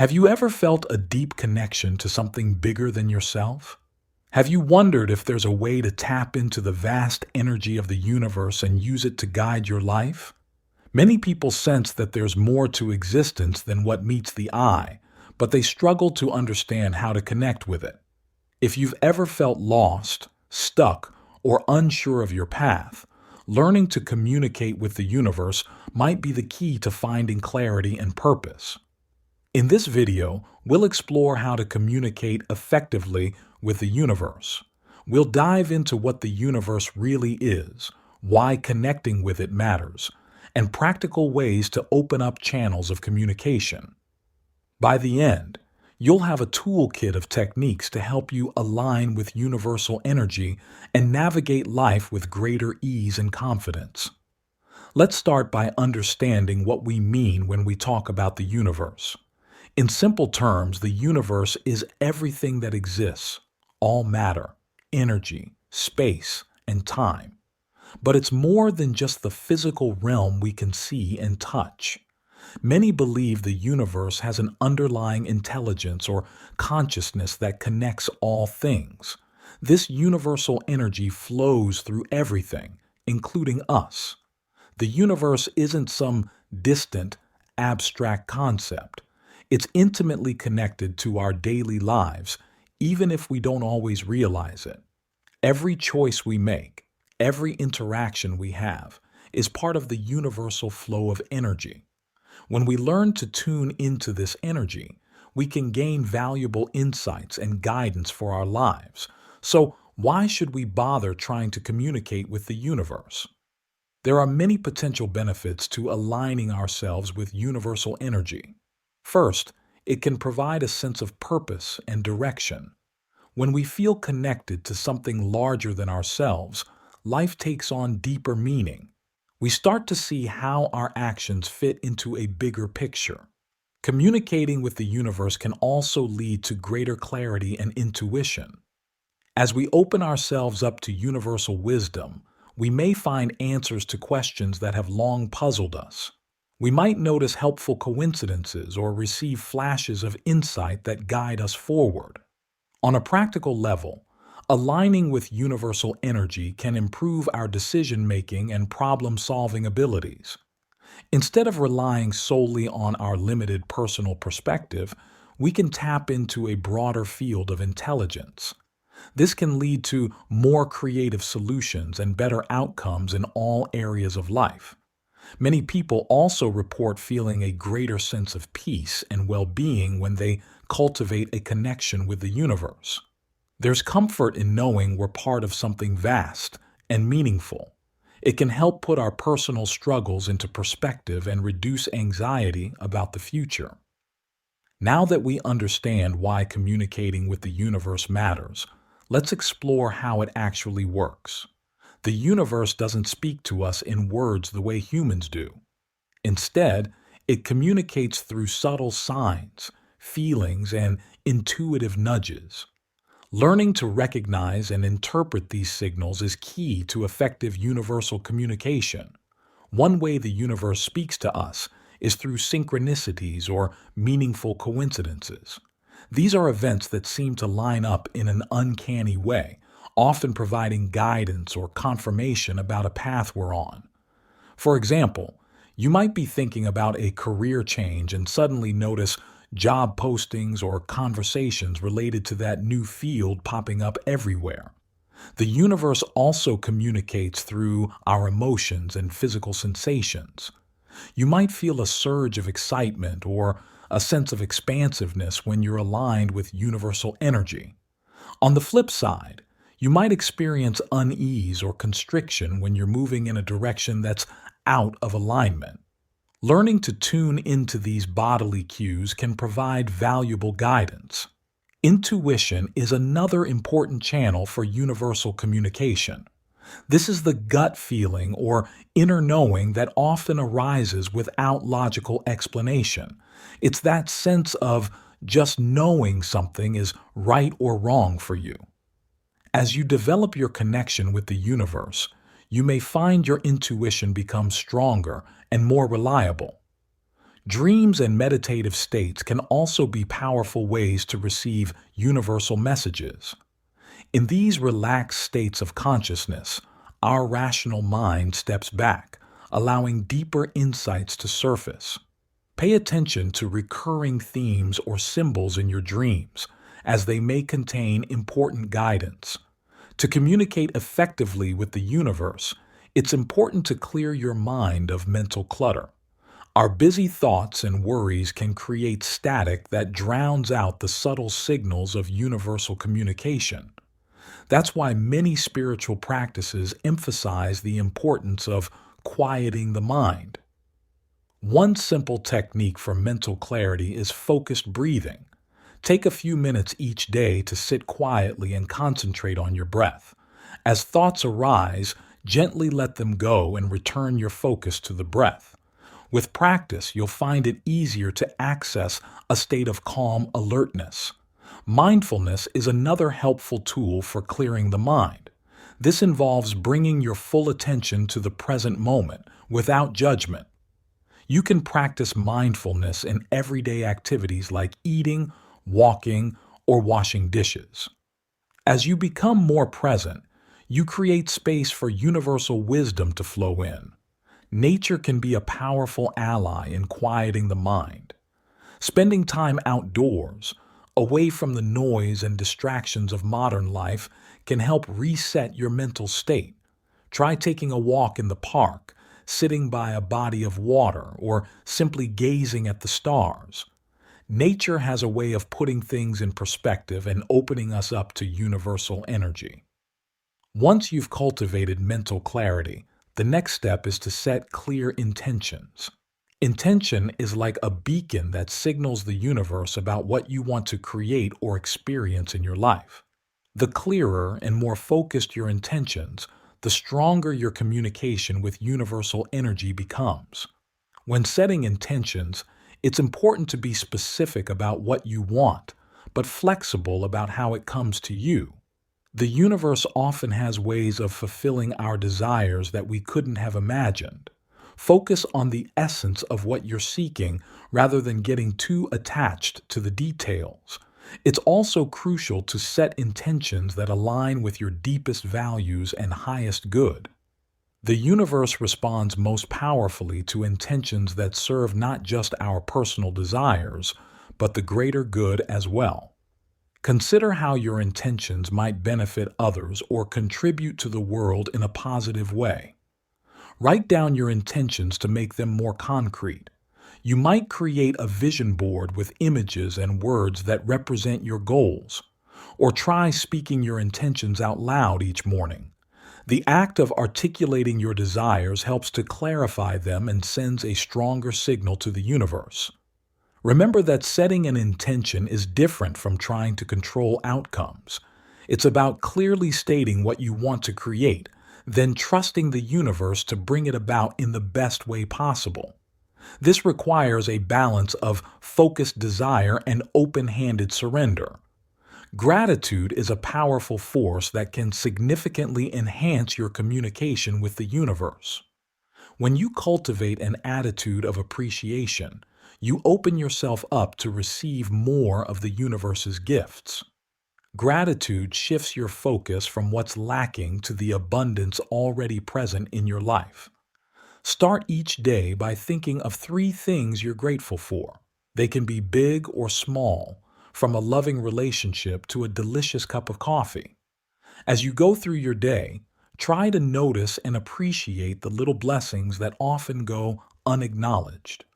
Have you ever felt a deep connection to something bigger than yourself? Have you wondered if there's a way to tap into the vast energy of the universe and use it to guide your life? Many people sense that there's more to existence than what meets the eye, but they struggle to understand how to connect with it. If you've ever felt lost, stuck, or unsure of your path, learning to communicate with the universe might be the key to finding clarity and purpose. In this video, we'll explore how to communicate effectively with the universe. We'll dive into what the universe really is, why connecting with it matters, and practical ways to open up channels of communication. By the end, you'll have a toolkit of techniques to help you align with universal energy and navigate life with greater ease and confidence. Let's start by understanding what we mean when we talk about the universe. In simple terms, the universe is everything that exists, all matter, energy, space, and time. But it's more than just the physical realm we can see and touch. Many believe the universe has an underlying intelligence or consciousness that connects all things. This universal energy flows through everything, including us. The universe isn't some distant, abstract concept. It's intimately connected to our daily lives, even if we don't always realize it. Every choice we make, every interaction we have, is part of the universal flow of energy. When we learn to tune into this energy, we can gain valuable insights and guidance for our lives. So, why should we bother trying to communicate with the universe? There are many potential benefits to aligning ourselves with universal energy. First, it can provide a sense of purpose and direction. When we feel connected to something larger than ourselves, life takes on deeper meaning. We start to see how our actions fit into a bigger picture. Communicating with the universe can also lead to greater clarity and intuition. As we open ourselves up to universal wisdom, we may find answers to questions that have long puzzled us. We might notice helpful coincidences or receive flashes of insight that guide us forward. On a practical level, aligning with universal energy can improve our decision-making and problem-solving abilities. Instead of relying solely on our limited personal perspective, we can tap into a broader field of intelligence. This can lead to more creative solutions and better outcomes in all areas of life. Many people also report feeling a greater sense of peace and well-being when they cultivate a connection with the universe. There's comfort in knowing we're part of something vast and meaningful. It can help put our personal struggles into perspective and reduce anxiety about the future. Now that we understand why communicating with the universe matters, let's explore how it actually works. The universe doesn't speak to us in words the way humans do. Instead, it communicates through subtle signs, feelings, and intuitive nudges. Learning to recognize and interpret these signals is key to effective universal communication. One way the universe speaks to us is through synchronicities or meaningful coincidences. These are events that seem to line up in an uncanny way, often providing guidance or confirmation about a path we're on. For example, you might be thinking about a career change and suddenly notice job postings or conversations related to that new field popping up everywhere. The universe also communicates through our emotions and physical sensations. You might feel a surge of excitement or a sense of expansiveness when you're aligned with universal energy. On the flip side, you might experience unease or constriction when you're moving in a direction that's out of alignment. Learning to tune into these bodily cues can provide valuable guidance. Intuition is another important channel for universal communication. This is the gut feeling or inner knowing that often arises without logical explanation. It's that sense of just knowing something is right or wrong for you. As you develop your connection with the universe, you may find your intuition become stronger and more reliable. Dreams and meditative states can also be powerful ways to receive universal messages. In these relaxed states of consciousness, our rational mind steps back, allowing deeper insights to surface. Pay attention to recurring themes or symbols in your dreams, as they may contain important guidance. To communicate effectively with the universe, it's important to clear your mind of mental clutter. Our busy thoughts and worries can create static that drowns out the subtle signals of universal communication. That's why many spiritual practices emphasize the importance of quieting the mind. One simple technique for mental clarity is focused breathing. Take a few minutes each day to sit quietly and concentrate on your breath. As thoughts arise, gently let them go and return your focus to the breath. With practice, you'll find it easier to access a state of calm alertness. Mindfulness is another helpful tool for clearing the mind. This involves bringing your full attention to the present moment without judgment. You can practice mindfulness in everyday activities like eating, walking, or washing dishes. As you become more present, you create space for universal wisdom to flow in. Nature can be a powerful ally in quieting the mind. Spending time outdoors, away from the noise and distractions of modern life, can help reset your mental state. Try taking a walk in the park, sitting by a body of water, or simply gazing at the stars. Nature has a way of putting things in perspective and opening us up to universal energy. Once you've cultivated mental clarity, the next step is to set clear intentions. Intention is like a beacon that signals the universe about what you want to create or experience in your life. The clearer and more focused your intentions, the stronger your communication with universal energy becomes. When setting intentions, it's important to be specific about what you want, but flexible about how it comes to you. The universe often has ways of fulfilling our desires that we couldn't have imagined. Focus on the essence of what you're seeking rather than getting too attached to the details. It's also crucial to set intentions that align with your deepest values and highest good. The universe responds most powerfully to intentions that serve not just our personal desires, but the greater good as well. Consider how your intentions might benefit others or contribute to the world in a positive way. Write down your intentions to make them more concrete. You might create a vision board with images and words that represent your goals, or try speaking your intentions out loud each morning. The act of articulating your desires helps to clarify them and sends a stronger signal to the universe. Remember that setting an intention is different from trying to control outcomes. It's about clearly stating what you want to create, then trusting the universe to bring it about in the best way possible. This requires a balance of focused desire and open-handed surrender. Gratitude is a powerful force that can significantly enhance your communication with the universe. When you cultivate an attitude of appreciation, you open yourself up to receive more of the universe's gifts. Gratitude shifts your focus from what's lacking to the abundance already present in your life. Start each day by thinking of 3 things you're grateful for. They can be big or small, from a loving relationship to a delicious cup of coffee. As you go through your day, try to notice and appreciate the little blessings that often go unacknowledged.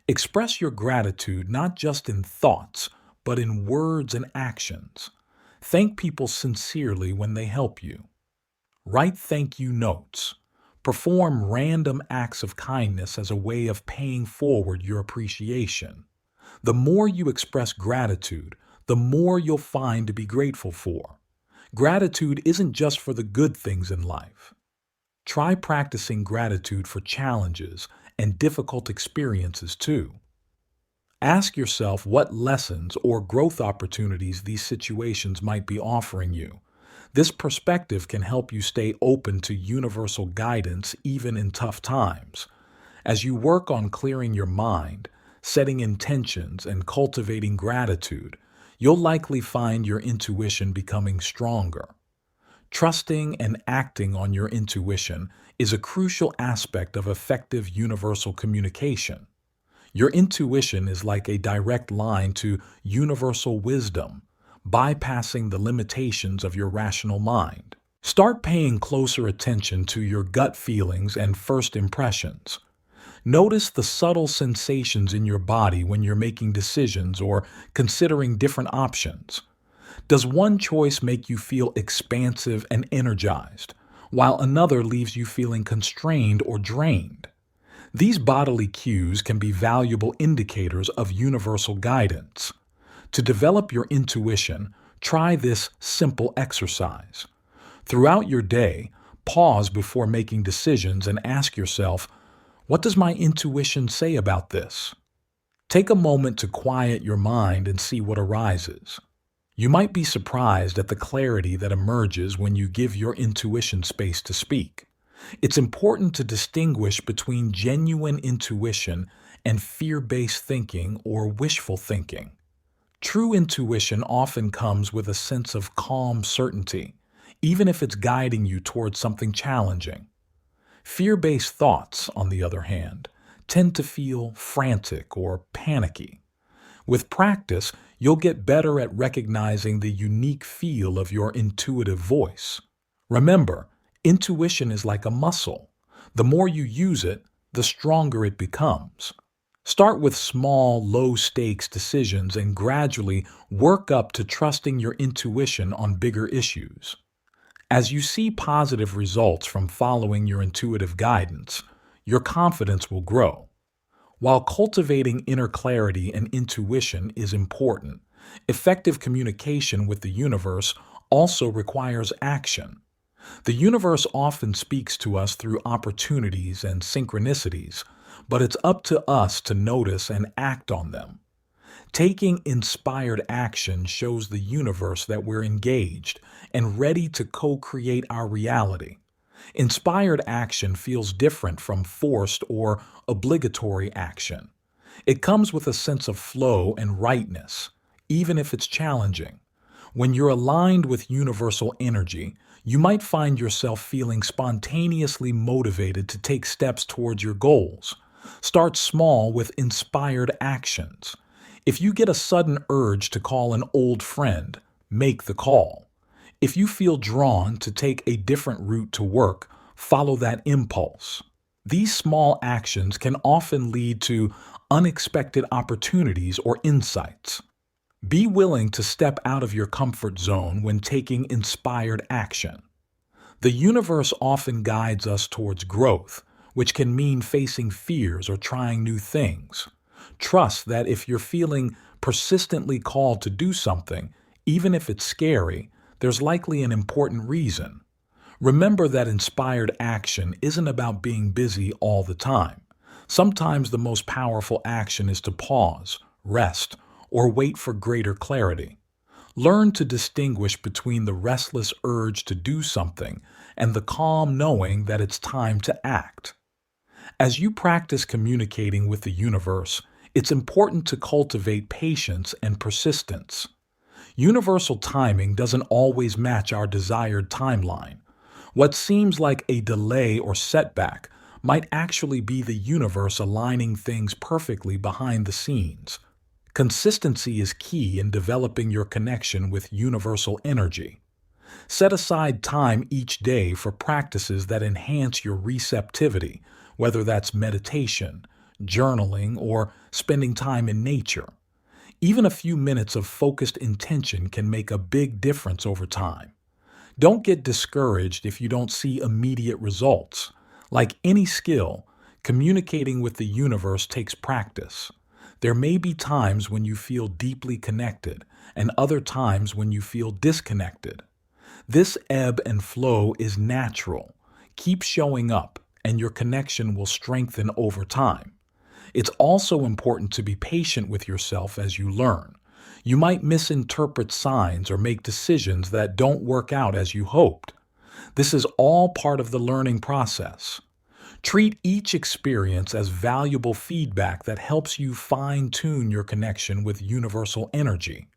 Express your gratitude not just in thoughts, but in words and actions. Thank people sincerely when they help you. Write thank you notes. Perform random acts of kindness as a way of paying forward your appreciation. The more you express gratitude, the more you'll find to be grateful for. Gratitude isn't just for the good things in life. Try practicing gratitude for challenges and difficult experiences too. Ask yourself what lessons or growth opportunities these situations might be offering you. This perspective can help you stay open to universal guidance even in tough times. As you work on clearing your mind, setting intentions, and cultivating gratitude, you'll likely find your intuition becoming stronger. Trusting and acting on your intuition is a crucial aspect of effective universal communication. Your intuition is like a direct line to universal wisdom, bypassing the limitations of your rational mind. Start paying closer attention to your gut feelings and first impressions. Notice the subtle sensations in your body when you're making decisions or considering different options. Does one choice make you feel expansive and energized, while another leaves you feeling constrained or drained? These bodily cues can be valuable indicators of universal guidance. To develop your intuition, try this simple exercise. Throughout your day, pause before making decisions and ask yourself, what does my intuition say about this? Take a moment to quiet your mind and see what arises. You might be surprised at the clarity that emerges when you give your intuition space to speak. It's important to distinguish between genuine intuition and fear-based thinking or wishful thinking. True intuition often comes with a sense of calm certainty, even if it's guiding you towards something challenging. Fear-based thoughts, on the other hand, tend to feel frantic or panicky. With practice, you'll get better at recognizing the unique feel of your intuitive voice. Remember, intuition is like a muscle. The more you use it, the stronger it becomes. Start with small, low-stakes decisions and gradually work up to trusting your intuition on bigger issues. As you see positive results from following your intuitive guidance, your confidence will grow. While cultivating inner clarity and intuition is important, effective communication with the universe also requires action. The universe often speaks to us through opportunities and synchronicities, but it's up to us to notice and act on them. Taking inspired action shows the universe that we're engaged and ready to co-create our reality. Inspired action feels different from forced or obligatory action. It comes with a sense of flow and rightness, even if it's challenging. When you're aligned with universal energy, you might find yourself feeling spontaneously motivated to take steps towards your goals. Start small with inspired actions. If you get a sudden urge to call an old friend, make the call. If you feel drawn to take a different route to work, follow that impulse. These small actions can often lead to unexpected opportunities or insights. Be willing to step out of your comfort zone when taking inspired action. The universe often guides us towards growth, which can mean facing fears or trying new things. Trust that if you're feeling persistently called to do something, even if it's scary, there's likely an important reason. Remember that inspired action isn't about being busy all the time. Sometimes the most powerful action is to pause, rest, or wait for greater clarity. Learn to distinguish between the restless urge to do something and the calm knowing that it's time to act. As you practice communicating with the universe, it's important to cultivate patience and persistence. Universal timing doesn't always match our desired timeline. What seems like a delay or setback might actually be the universe aligning things perfectly behind the scenes. Consistency is key in developing your connection with universal energy. Set aside time each day for practices that enhance your receptivity, whether that's meditation, journaling, or spending time in nature. Even a few minutes of focused intention can make a big difference over time. Don't get discouraged if you don't see immediate results. Like any skill, communicating with the universe takes practice. There may be times when you feel deeply connected and other times when you feel disconnected. This ebb and flow is natural. Keep showing up and your connection will strengthen over time. It's also important to be patient with yourself as you learn. You might misinterpret signs or make decisions that don't work out as you hoped. This is all part of the learning process. Treat each experience as valuable feedback that helps you fine-tune your connection with universal energy.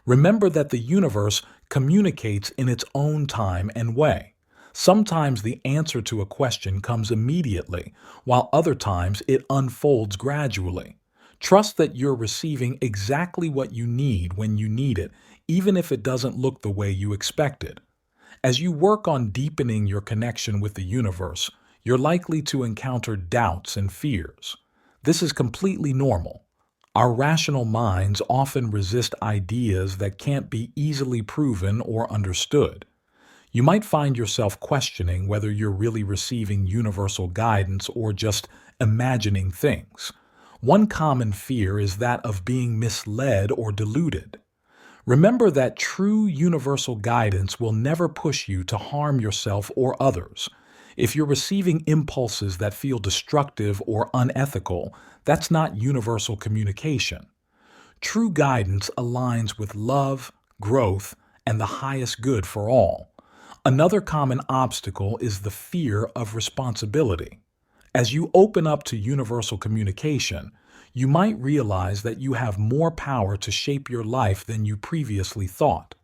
Remember that the universe communicates in its own time and way. Sometimes the answer to a question comes immediately, while other times it unfolds gradually. Trust that you're receiving exactly what you need when you need it, even if it doesn't look the way you expected. As you work on deepening your connection with the universe, you're likely to encounter doubts and fears. This is completely normal. Our rational minds often resist ideas that can't be easily proven or understood. You might find yourself questioning whether you're really receiving universal guidance or just imagining things. One common fear is that of being misled or deluded. Remember that true universal guidance will never push you to harm yourself or others. If you're receiving impulses that feel destructive or unethical, that's not universal communication. True guidance aligns with love, growth, and the highest good for all. Another common obstacle is the fear of responsibility. As you open up to universal communication, you might realize that you have more power to shape your life than you previously thought.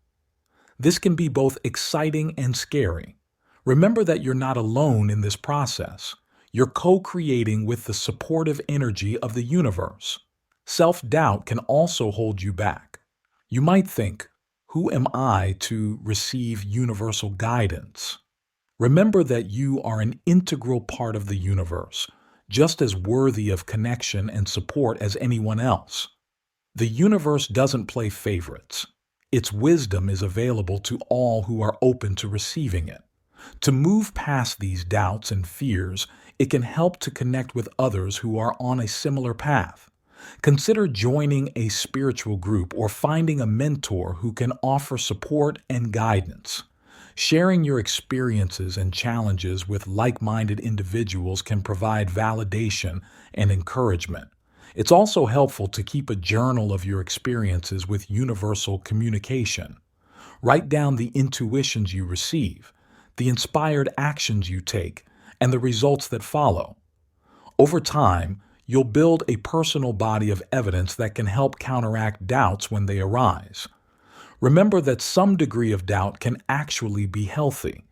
This can be both exciting and scary. Remember that you're not alone in this process. You're co-creating with the supportive energy of the universe. Self-doubt can also hold you back. You might think, who am I to receive universal guidance? Remember that you are an integral part of the universe, just as worthy of connection and support as anyone else. The universe doesn't play favorites. Its wisdom is available to all who are open to receiving it. To move past these doubts and fears, it can help to connect with others who are on a similar path. Consider joining a spiritual group or finding a mentor who can offer support and guidance. Sharing your experiences and challenges with like-minded individuals can provide validation and encouragement. It's also helpful to keep a journal of your experiences with universal communication. Write down the intuitions you receive, the inspired actions you take, and the results that follow. Over time, you'll build a personal body of evidence that can help counteract doubts when they arise. Remember that some degree of doubt can actually be healthy.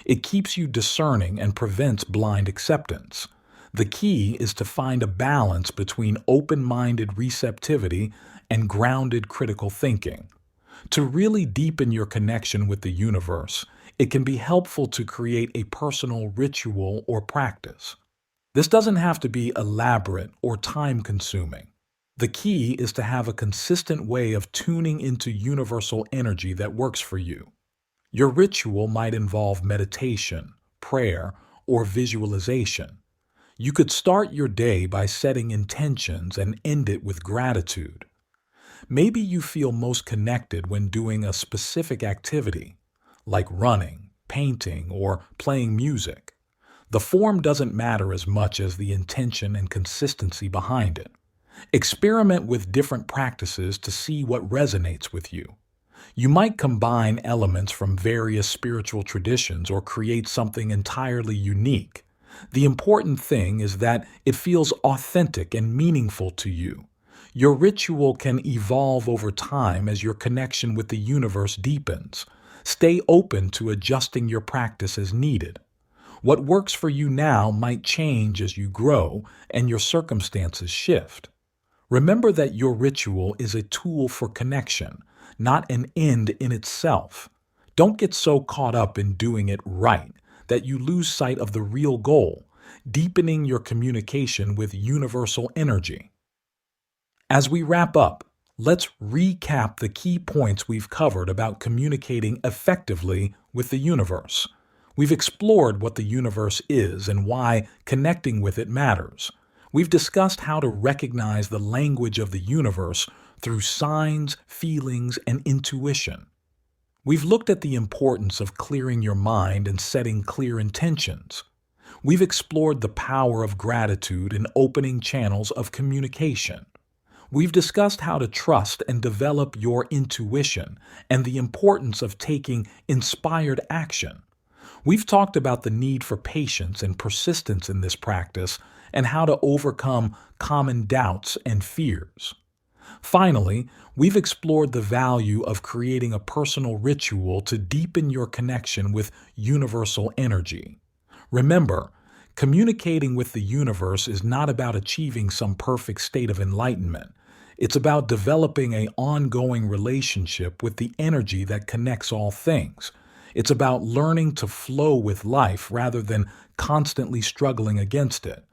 It keeps you discerning and prevents blind acceptance. The key is to find a balance between open-minded receptivity and grounded critical thinking. To really deepen your connection with the universe, it can be helpful to create a personal ritual or practice. This doesn't have to be elaborate or time-consuming. The key is to have a consistent way of tuning into universal energy that works for you. Your ritual might involve meditation, prayer, or visualization. You could start your day by setting intentions and end it with gratitude. Maybe you feel most connected when doing a specific activity, like running, painting, or playing music. The form doesn't matter as much as the intention and consistency behind it. Experiment with different practices to see what resonates with you. You might combine elements from various spiritual traditions or create something entirely unique. The important thing is that it feels authentic and meaningful to you. Your ritual can evolve over time as your connection with the universe deepens. Stay open to adjusting your practice as needed. What works for you now might change as you grow and your circumstances shift. Remember that your ritual is a tool for connection, not an end in itself. Don't get so caught up in doing it right that you lose sight of the real goal, deepening your communication with universal energy. As we wrap up, let's recap the key points we've covered about communicating effectively with the universe. We've explored what the universe is and why connecting with it matters. We've discussed how to recognize the language of the universe through signs, feelings, and intuition. We've looked at the importance of clearing your mind and setting clear intentions. We've explored the power of gratitude in opening channels of communication. We've discussed how to trust and develop your intuition and the importance of taking inspired action. We've talked about the need for patience and persistence in this practice and how to overcome common doubts and fears. Finally, we've explored the value of creating a personal ritual to deepen your connection with universal energy. Remember, communicating with the universe is not about achieving some perfect state of enlightenment. It's about developing an ongoing relationship with the energy that connects all things. It's about learning to flow with life rather than constantly struggling against it.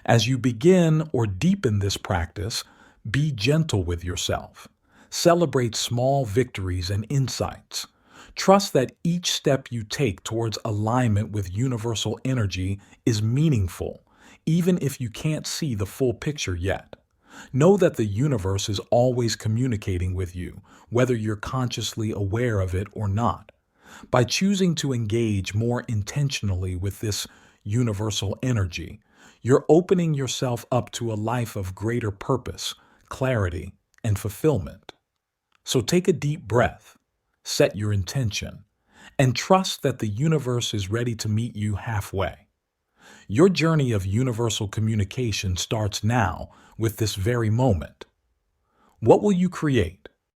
As you begin or deepen this practice, be gentle with yourself. Celebrate small victories and insights. Trust that each step you take towards alignment with universal energy is meaningful, even if you can't see the full picture yet. Know that the universe is always communicating with you, whether you're consciously aware of it or not. By choosing to engage more intentionally with this universal energy, you're opening yourself up to a life of greater purpose, clarity, and fulfillment. So take a deep breath, set your intention, and trust that the universe is ready to meet you halfway. Your journey of universal communication starts now with this very moment. What will you create?